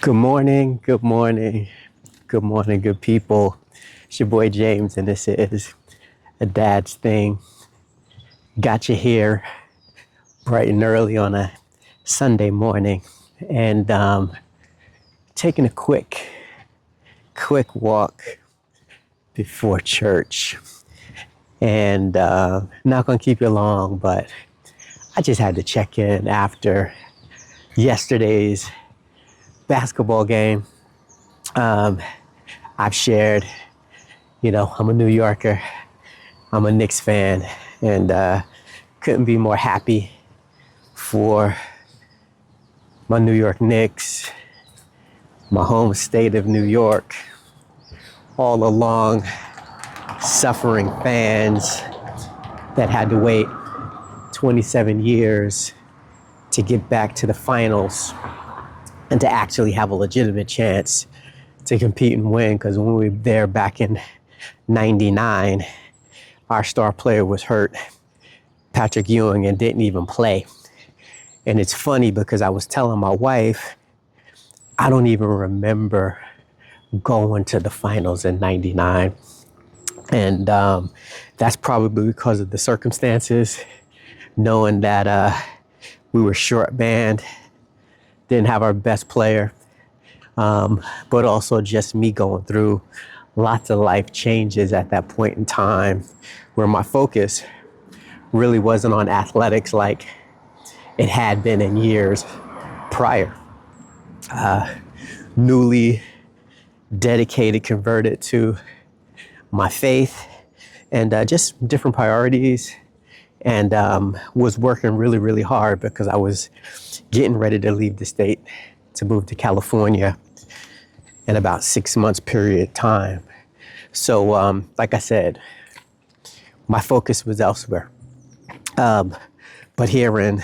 Good morning, good morning, good morning, good people. It's your boy James, and this is a dad's thing. Got you here bright and early on a Sunday morning, and taking a quick walk before church. And not gonna keep you long, but I just had to check in after yesterday's basketball game. I've shared, I'm a New Yorker, I'm a Knicks fan, and couldn't be more happy for my New York Knicks, my home state of New York, all along suffering fans that had to wait 27 years to get back to the finals and to actually have a legitimate chance to compete and win. Because when we were there back in 99, our star player was hurt, Patrick Ewing, and didn't even play. And it's funny because I was telling my wife, I don't even remember going to the finals in 99. And that's probably because of the circumstances, knowing that we were short band, didn't have our best player, but also just me going through lots of life changes at that point in time where my focus really wasn't on athletics like it had been in years prior. Newly dedicated, converted to my faith and just different priorities, and was working really, really hard because I was getting ready to leave the state to move to California in about 6 months period of time. So like I said, my focus was elsewhere. But here in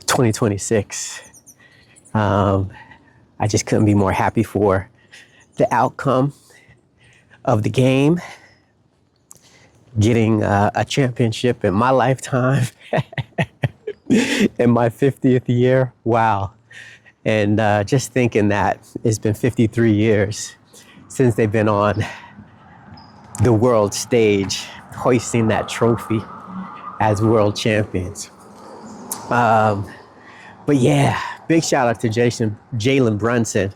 2026, I just couldn't be more happy for the outcome of the game, getting a championship in my lifetime in my 50th year. Wow. And just thinking that it's been 53 years since they've been on the world stage, hoisting that trophy as world champions. But yeah, big shout out to Jalen Brunson.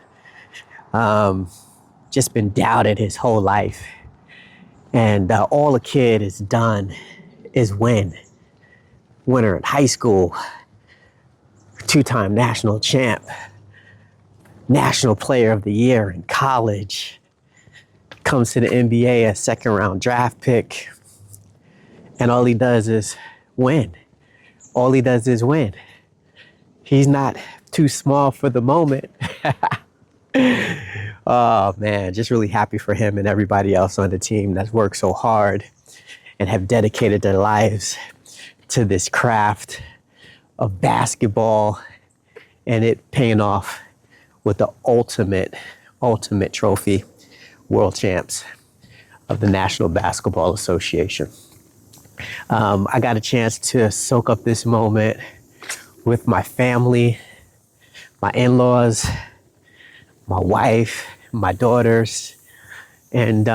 Just been doubted his whole life. And all a kid has done is win. Winner in high school, two-time national champ, national player of the year in college, comes to the NBA a second-round draft pick, and all he does is win. All he does is win. He's not too small for the moment. Oh man, just really happy for him and everybody else on the team that's worked so hard and have dedicated their lives to this craft of basketball, and it paying off with the ultimate trophy, world champs of the National Basketball Association. I got a chance to soak up this moment with my family, my in-laws, my wife, my daughters, and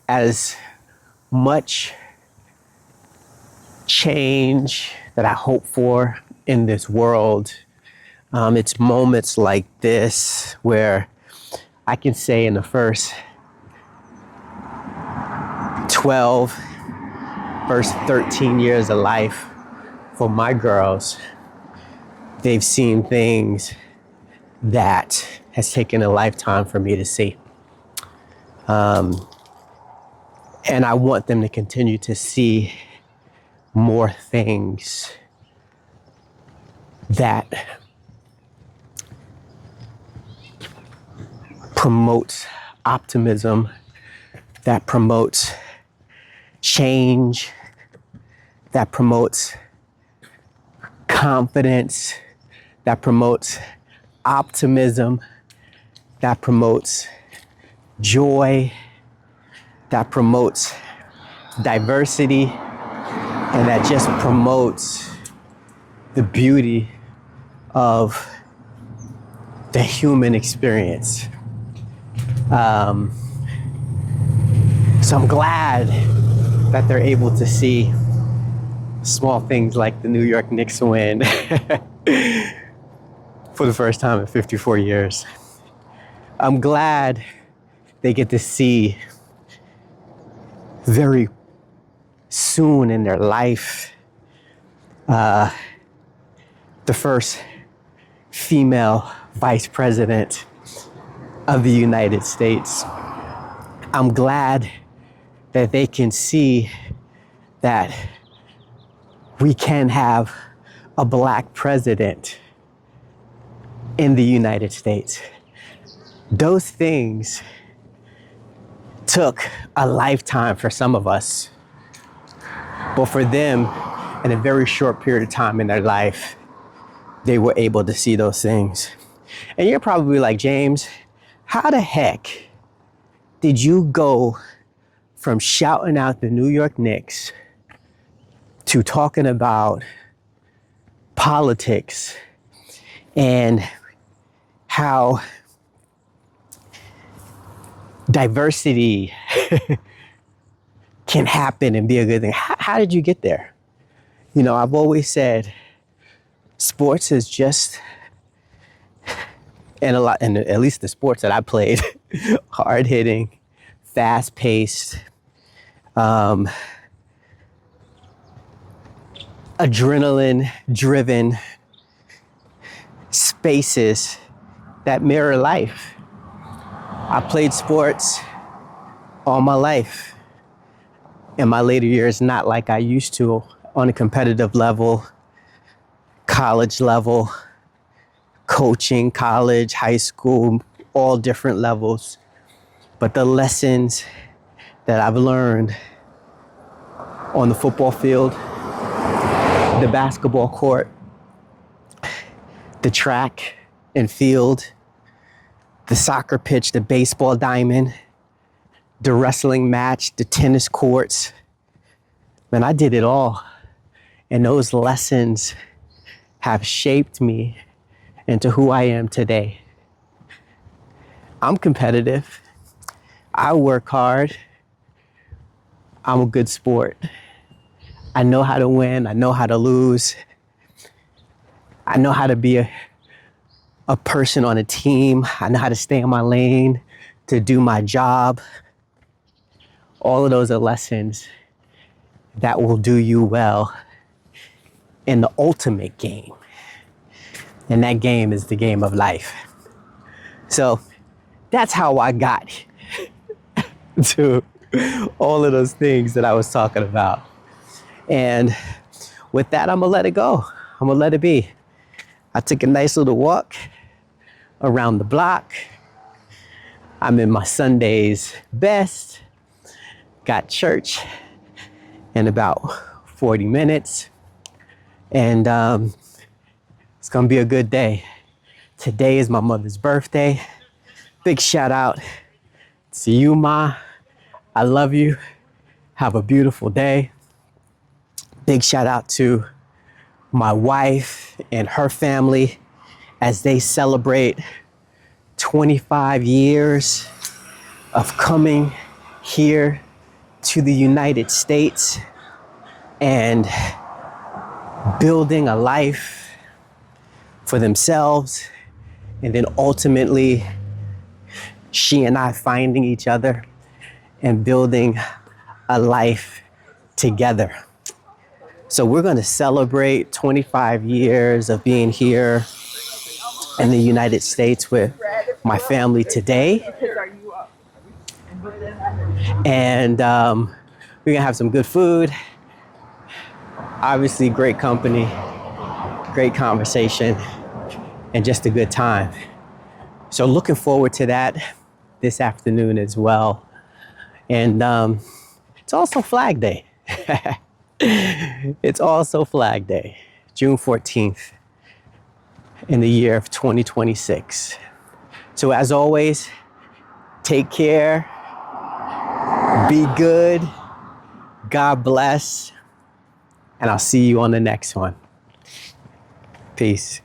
as much change that I hope for in this world, it's moments like this where I can say in the first 13 years of life for my girls, they've seen things that has taken a lifetime for me to see. And I want them to continue to see more things that promotes optimism, that promotes change, that promotes confidence, that promotes optimism, that promotes joy, that promotes diversity, and that just promotes the beauty of the human experience. So I'm glad that they're able to see small things like the New York Knicks win for the first time in 54 years. I'm glad they get to see very soon in their life the first female vice president of the United States. I'm glad that they can see that we can have a black president in the United States. Those things took a lifetime for some of us, but for them, in a very short period of time in their life, they were able to see those things. And you're probably like, James, how the heck did you go from shouting out the New York Knicks to talking about politics and how diversity can happen and be a good thing? How did you get there? You know, I've always said sports is just, and at least the sports that I played, hard hitting, fast paced, adrenaline driven spaces that mirror life. I played sports all my life. In my later years, not like I used to on a competitive level, college level, coaching, college, high school, all different levels. But the lessons that I've learned on the football field, the basketball court, the track and field, the soccer pitch, the baseball diamond, the wrestling match, the tennis courts. Man, I did it all. And those lessons have shaped me into who I am today. I'm competitive. I work hard. I'm a good sport. I know how to win. I know how to lose. I know how to be a person on a team. I know how to stay in my lane, to do my job. All of those are lessons that will do you well in the ultimate game. And that game is the game of life. So that's how I got to all of those things that I was talking about. And with that, I'm gonna let it go. I'm gonna let it be. I took a nice little walk around the block. I'm in my Sunday's best. Got church in about 40 minutes. And it's gonna be a good day. Today is my mother's birthday. Big shout out to you, Ma. I love you. Have a beautiful day. Big shout out to my wife and her family as they celebrate 25 years of coming here to the United States and building a life for themselves, and then ultimately she and I finding each other and building a life together. So we're going to celebrate 25 years of being here in the United States with my family today. And we're going to have some good food. Obviously, great company, great conversation, and just a good time. So looking forward to that this afternoon as well. And it's also Flag Day. It's also Flag Day, June 14th in the year of 2026. So as always, take care, be good, God bless, and I'll see you on the next one. Peace.